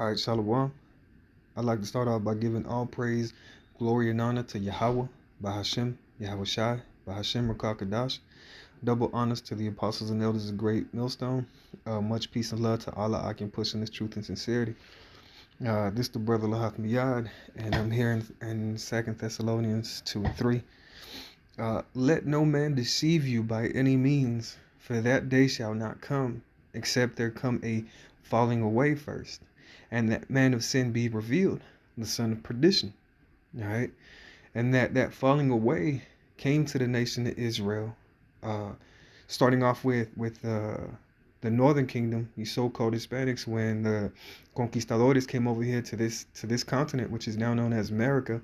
All right, Shalom. I'd like to start off by giving all praise, glory, and honor to Yahweh, Bahashem, Yahweh Shai, Bahashem Rakakadash. Double honors to the apostles and elders of Great Millstone. Much peace and love to Allah I can push in this truth and sincerity. This is the brother Lahath Miyad, and I'm here in 2 Thessalonians 2 and 3. Let no man deceive you by any means, for that day shall not come, except there come a falling away first, and that man of sin be revealed, the son of perdition. All right, and that falling away came to the nation of Israel, uh, starting off with the northern kingdom, the so-called Hispanics, when the conquistadores came over here to this continent, which is now known as America,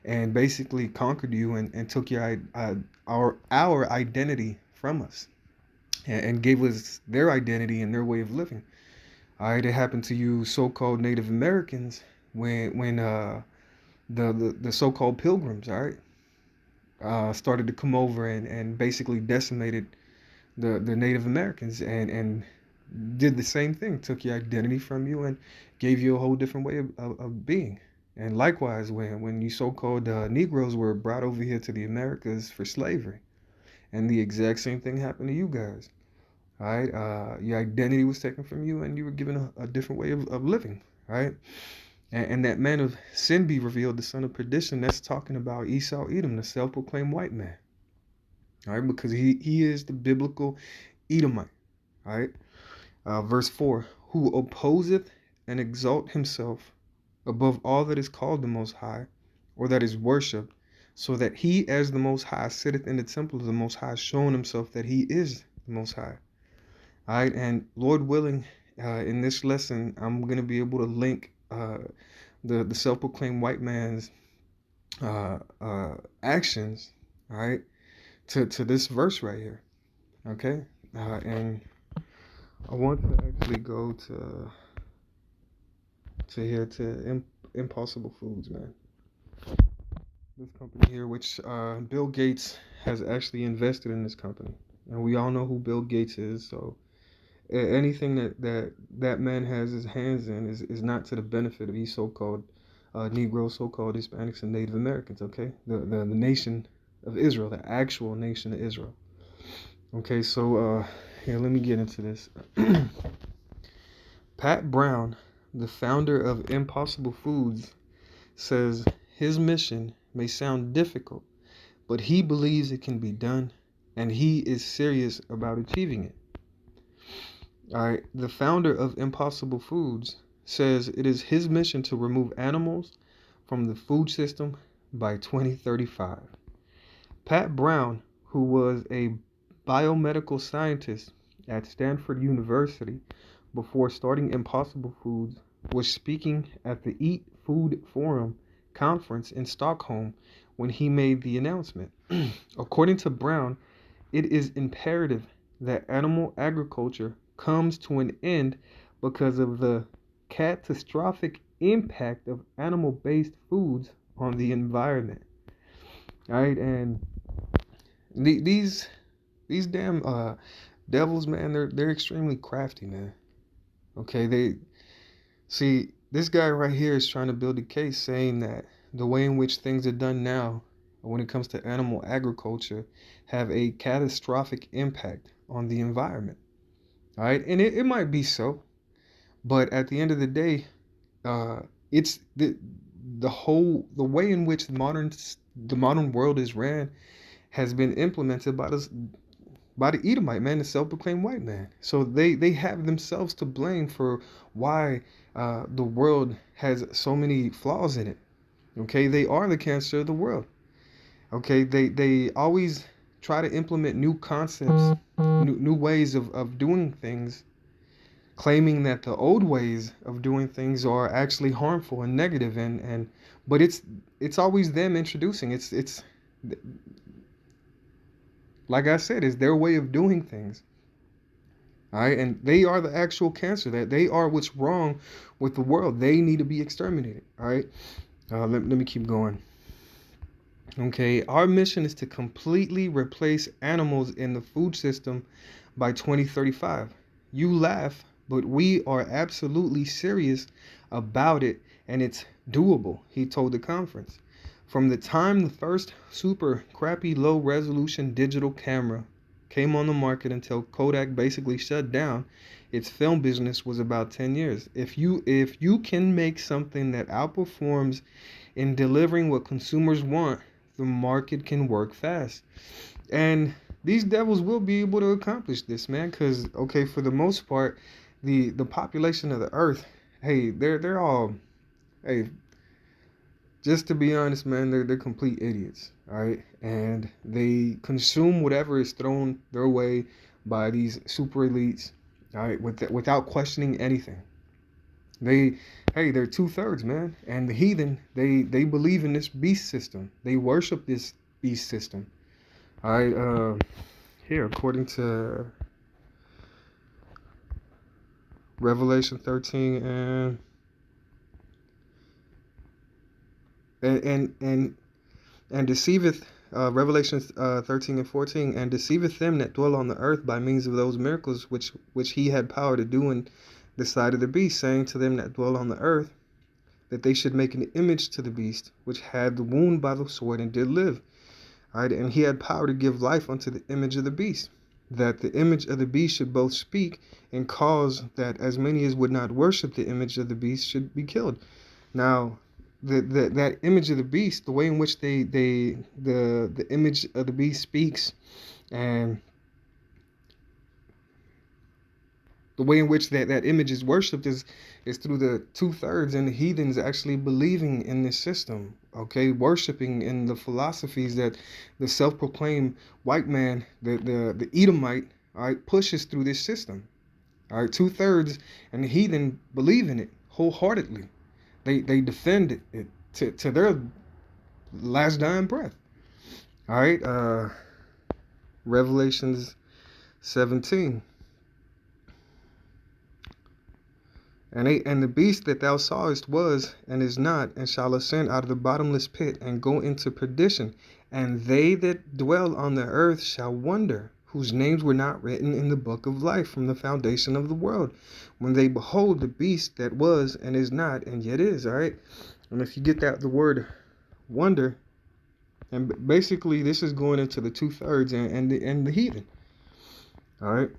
and basically conquered you and took our identity from us, and gave us their identity and their way of living. All right, it happened to you so-called Native Americans when the so-called pilgrims, all right, started to come over and basically decimated the Native Americans and did the same thing, took your identity from you and gave you a whole different way of being. And likewise, when you so-called Negroes were brought over here to the Americas for slavery, and the exact same thing happened to you guys. All right, your identity was taken from you, and you were given a different way of living. Right, and that man of sin be revealed, the son of perdition. That's talking about Esau, Edom, the self-proclaimed white man. All right, because he is the biblical Edomite. All right, verse 4: who opposeth and exalt himself above all that is called the Most High, or that is worshipped, so that he as the Most High sitteth in the temple of the Most High, showing himself that he is the Most High. All right, and Lord willing, in this lesson, I'm going to be able to link the self-proclaimed white man's actions, all right, to this verse right here, okay? And I want to actually go to here to Impossible Foods, man. This company here, which Bill Gates has actually invested in this company, and we all know who Bill Gates is. So anything that man has his hands in is not to the benefit of these so-called Negroes, so-called Hispanics, and Native Americans. Okay, the nation of Israel, the actual nation of Israel. Okay, so here, let me get into this. Pat Brown, the founder of Impossible Foods, says his mission may sound difficult, but he believes it can be done, and he is serious about achieving it. All right, the founder of Impossible Foods says it is his mission to remove animals from the food system by 2035. Pat Brown, who was a biomedical scientist at Stanford University before starting Impossible Foods, was speaking at the Eat Food Forum conference in Stockholm when he made the announcement. According to Brown, it is imperative that animal agriculture comes to an end because of the catastrophic impact of animal-based foods on the environment. All right, and these damn devils, man, they're extremely crafty, man. Okay, they see this guy right here is trying to build a case saying that the way in which things are done now when it comes to animal agriculture have a catastrophic impact on the environment. All right, and it might be so, but at the end of the day, it's the way in which the modern world is ran has been implemented by the Edomite man, the self-proclaimed white man. So they have themselves to blame for why the world has so many flaws in it. Okay, they are the cancer of the world. Okay, they always try to implement new concepts, new ways of doing things, claiming that the old ways of doing things are actually harmful and negative, and but it's always them introducing. It's like I said, it's their way of doing things. All right, and they are the actual cancer. That they are what's wrong with the world. They need to be exterminated. All right, let me keep going. Okay, our mission is to completely replace animals in the food system by 2035. You laugh, but we are absolutely serious about it, and it's doable, he told the conference. From the time the first super crappy low resolution digital camera came on the market until Kodak basically shut down its film business was about 10 years. If you can make something that outperforms in delivering what consumers want, the market can work fast. And these devils will be able to accomplish this, man, cuz okay, for the most part, the population of the earth, hey, they're all, hey, just to be honest, man, they're complete idiots, all right? And they consume whatever is thrown their way by these super elites, all right, without questioning anything. They, hey, they're 2/3, man. And the heathen, they believe in this beast system. They worship this beast system. All right, here, according to Revelation 13 and deceiveth, Revelation 13 and 14, and deceiveth them that dwell on the earth by means of those miracles which he had power to do in the sight of the beast, saying to them that dwell on the earth, that they should make an image to the beast, which had the wound by the sword and did live. All right, and he had power to give life unto the image of the beast, that the image of the beast should both speak and cause that as many as would not worship the image of the beast should be killed. Now, that image of the beast, the way in which the image of the beast speaks, and the way in which that image is worshipped is through the 2/3 and the heathens actually believing in this system, okay, worshiping in the philosophies that the self-proclaimed white man, the Edomite, all right, pushes through this system. All right, 2/3 and the heathen believe in it wholeheartedly. They defend it to their last dying breath. All right, Revelations 17. And the beast that thou sawest was, and is not, and shall ascend out of the bottomless pit, and go into perdition. And they that dwell on the earth shall wonder, whose names were not written in the book of life from the foundation of the world, when they behold the beast that was, and is not, and yet is. All right. And if you get that, the word wonder, and basically this is going into the 2/3 and the heathen. All right.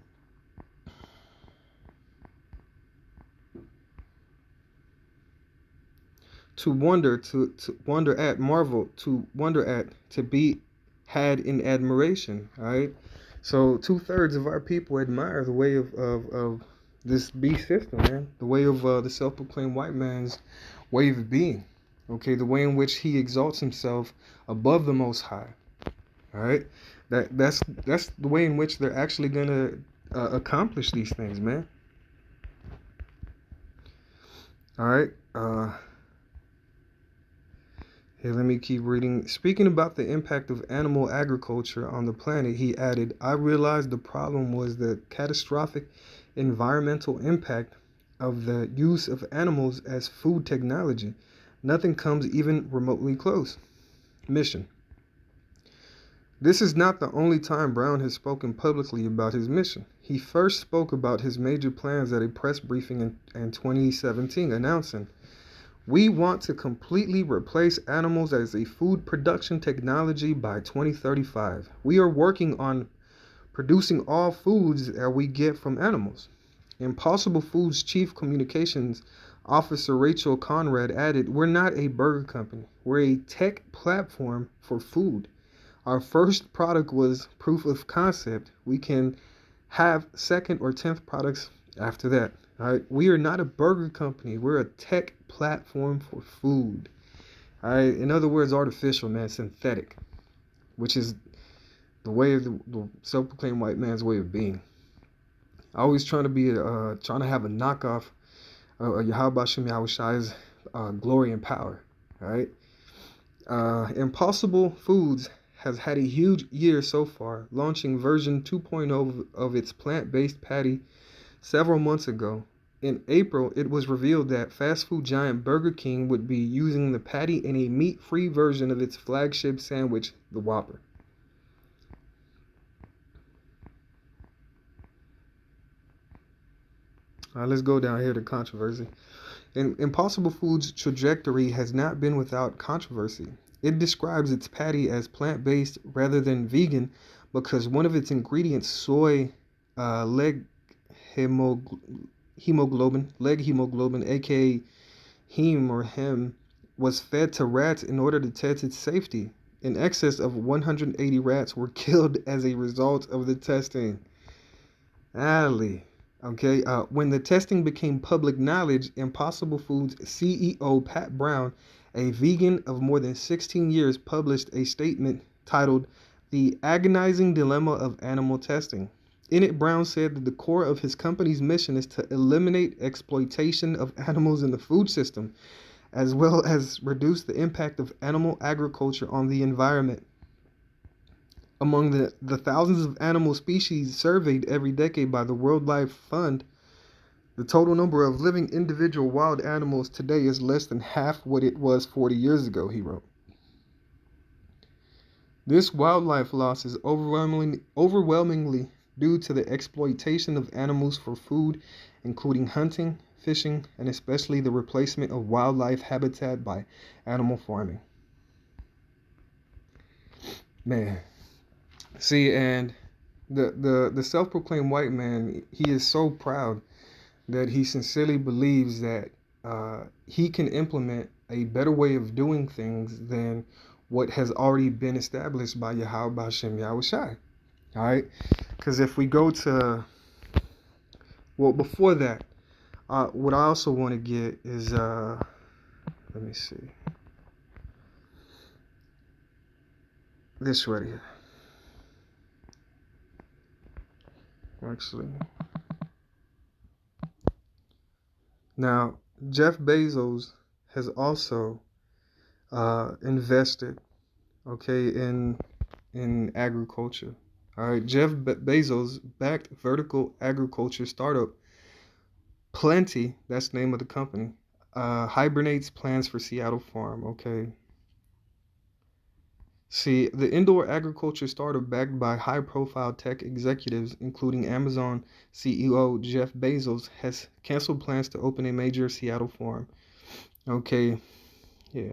To wonder, to wonder at, marvel, to wonder at, to be had in admiration. All right. So 2/3 of our people admire the way of this beast system, man. The way of the self-proclaimed white man's way of being. Okay, the way in which he exalts himself above the Most High. All right, that's the way in which they're actually gonna accomplish these things, man. All right. Here, let me keep reading. Speaking about the impact of animal agriculture on the planet, he added, I realized the problem was the catastrophic environmental impact of the use of animals as food technology. Nothing comes even remotely close. Mission. This is not the only time Brown has spoken publicly about his mission. He first spoke about his major plans at a press briefing in 2017, announcing, we want to completely replace animals as a food production technology by 2035. We are working on producing all foods that we get from animals. Impossible Foods Chief Communications Officer Rachel Conrad added, we're not a burger company. We're a tech platform for food. Our first product was proof of concept. We can have second or 10th products after that. All right, we are not a burger company. We're a tech platform for food. All right, in other words, artificial, man, synthetic, which is the way of the self-proclaimed white man's way of being. Always trying to have a knockoff of Yahweh Shem Yahweh's glory and power. All right, Impossible Foods has had a huge year so far, launching version 2.0 of its plant-based patty several months ago. In April, it was revealed that fast food giant Burger King would be using the patty in a meat-free version of its flagship sandwich, the Whopper. All right, let's go down here to controversy. Impossible Foods' trajectory has not been without controversy. It describes its patty as plant-based rather than vegan because one of its ingredients, soy leg hemog- leg hemoglobin, aka heme or hem, was fed to rats in order to test its safety. In excess of 180 rats were killed as a result of the testing. Ali. Okay, when the testing became public knowledge, Impossible Foods CEO Pat Brown, a vegan of more than 16 years, published a statement titled The Agonizing Dilemma of Animal Testing. In it, Brown said that the core of his company's mission is to eliminate exploitation of animals in the food system, as well as reduce the impact of animal agriculture on the environment. Among the thousands of animal species surveyed every decade by the World Life Fund, the total number of living individual wild animals today is less than half what it was 40 years ago, he wrote. This wildlife loss is overwhelmingly due to the exploitation of animals for food, including hunting, fishing, and especially the replacement of wildlife habitat by animal farming. Man, see, and the self-proclaimed white man, he is so proud that he sincerely believes that he can implement a better way of doing things than what has already been established by Yahweh Bashem Yahweh Shai. All right, because if we go to, well, before that, what I also want to get is, let me see, this right here. Actually, now Jeff Bezos has also invested, okay, in agriculture. All right, Jeff Bezos backed vertical agriculture startup Plenty, that's the name of the company, hibernates plans for Seattle farm. Okay. See, the indoor agriculture startup backed by high-profile tech executives, including Amazon CEO Jeff Bezos, has canceled plans to open a major Seattle farm. Okay, yeah.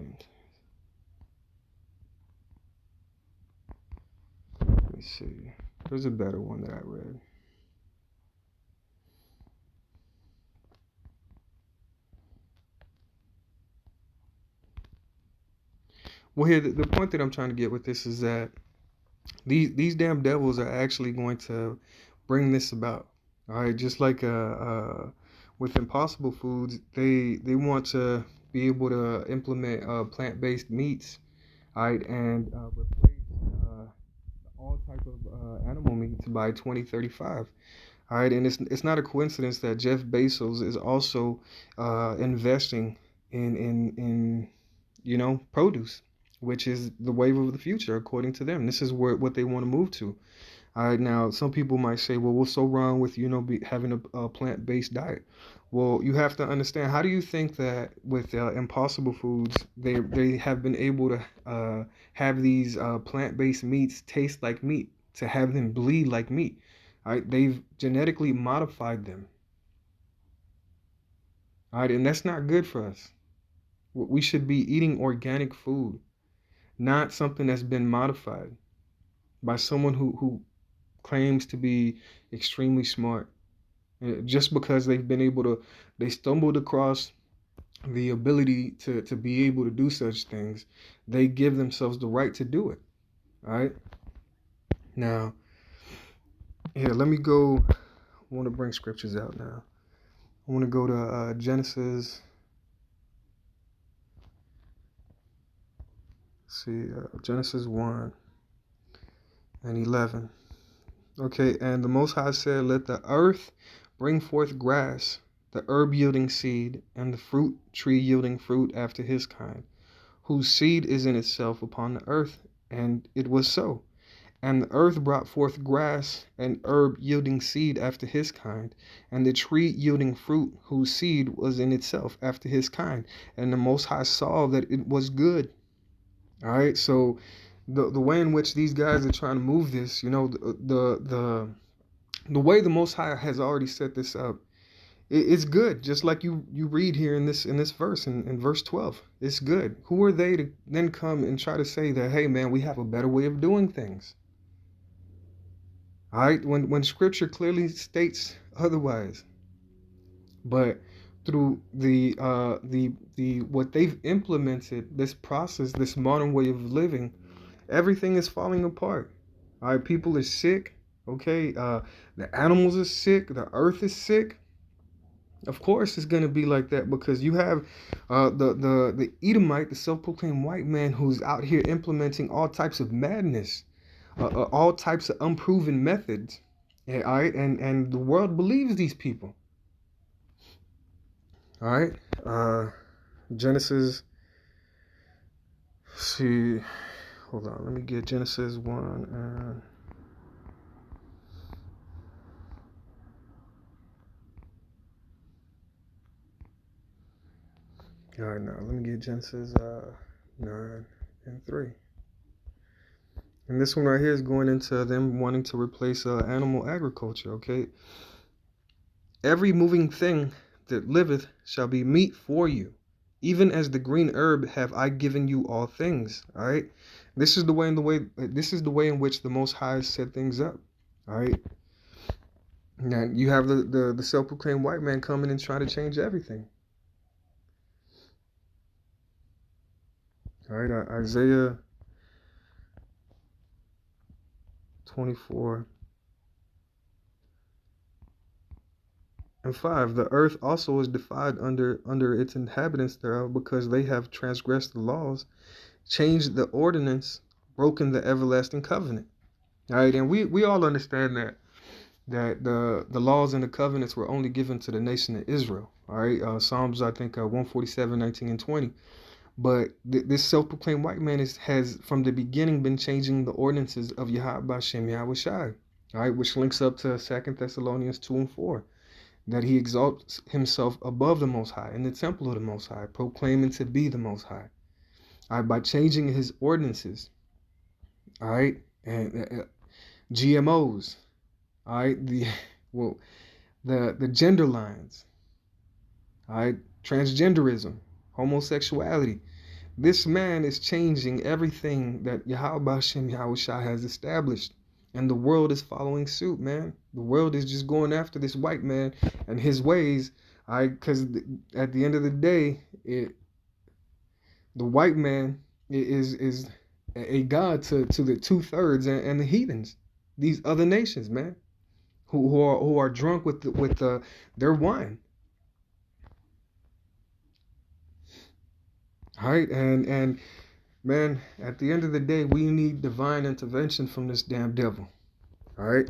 Let me see. There's a better one that I read. Well, here the point that I'm trying to get with this is that these damn devils are actually going to bring this about. All right, just like with Impossible Foods, they want to be able to implement plant-based meats, all right, and replace all type of animal meats by 2035. All right, and it's not a coincidence that Jeff Bezos is also investing in produce, which is the wave of the future according to them. This is what they want to move to. All right, now some people might say, well, what's so wrong with having a plant-based diet? Well, you have to understand. How do you think that with Impossible Foods, they have been able to have these plant-based meats taste like meat, to have them bleed like meat? All right, they've genetically modified them. All right, and that's not good for us. We should be eating organic food, not something that's been modified by someone who claims to be extremely smart. Just because they stumbled across the ability to be able to do such things, they give themselves the right to do it. All right. Now, here, let me go. I want to bring scriptures out now. I want to go to Genesis. Genesis 1 and 11. Okay, and the Most High said, let the earth bring forth grass, the herb yielding seed, and the fruit tree yielding fruit after his kind, whose seed is in itself upon the earth. And it was so. And the earth brought forth grass and herb yielding seed after his kind, and the tree yielding fruit, whose seed was in itself after his kind. And the Most High saw that it was good. All right, so the way in which these guys are trying to move this, the way the Most High has already set this up It's good, just like you read here in this verse in verse 12. It's good. Who are they to then come and try to say that, hey man, we have a better way of doing things? All right, when Scripture clearly states otherwise, but through the what they've implemented, this process, this modern way of living, everything is falling apart. All right, people are sick. Okay, the animals are sick. The earth is sick. Of course, it's gonna be like that because you have the Edomite, the self-proclaimed white man, who's out here implementing all types of madness, all types of unproven methods. Yeah, all right, and the world believes these people. All right, Genesis. See, hold on. Let me get Genesis 1. All right, now let me get Genesis 9 and 3. And this one right here is going into them wanting to replace animal agriculture. Okay, every moving thing that liveth shall be meat for you, even as the green herb have I given you all things. All right, this is the way in which the Most High set things up. All right. Now you have the self-proclaimed white man coming and trying to change everything. All right, Isaiah 24 and 5. The earth also is defied under its inhabitants thereof, because they have transgressed the laws, changed the ordinance, broken the everlasting covenant. All right, and we all understand that the laws and the covenants were only given to the nation of Israel. All right, Psalms, I think 147, 19 and 20. But this self-proclaimed white man has from the beginning been changing the ordinances of Yahweh Hashem Yahweh Shai, all right, which links up to 2 Thessalonians 2 and 4, that he exalts himself above the Most High in the temple of the Most High, proclaiming to be the Most High, all right, by changing his ordinances, all right, and GMOs, all right, the gender lines, all right, transgenderism, homosexuality. This man is changing everything that Yahweh Hashem Yahweh Shai has established. And the world is following suit, man. The world is just going after this white man and his ways. Because at the end of the day, the white man is a god to the 2/3 and the heathens, these other nations, man, who are drunk with their wine. All right, and man, at the end of the day, we need divine intervention from this damn devil. All right,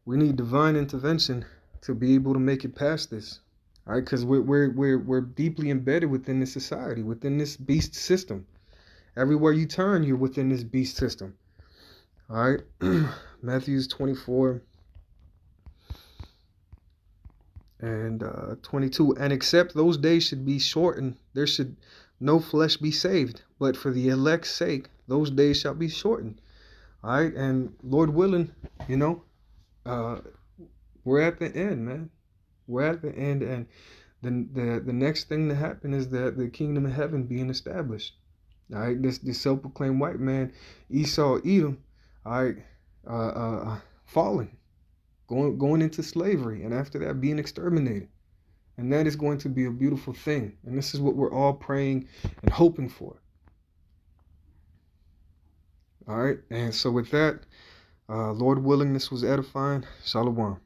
we need divine intervention to be able to make it past this. All right, because we're deeply embedded within this society, within this beast system. Everywhere you turn, you're within this beast system. All right, Matthew 24 and 22. And except those days should be shortened, there should no flesh be saved, but for the elect's sake, those days shall be shortened. All right, and Lord willing, we're at the end, man. We're at the end, and the next thing to happen is that the kingdom of heaven being established. All right, this self-proclaimed white man, Esau, Edom, all right, falling, going into slavery, and after that being exterminated. And that is going to be a beautiful thing. And this is what we're all praying and hoping for. All right. And so with that, Lord willing, this was edifying. Shalom.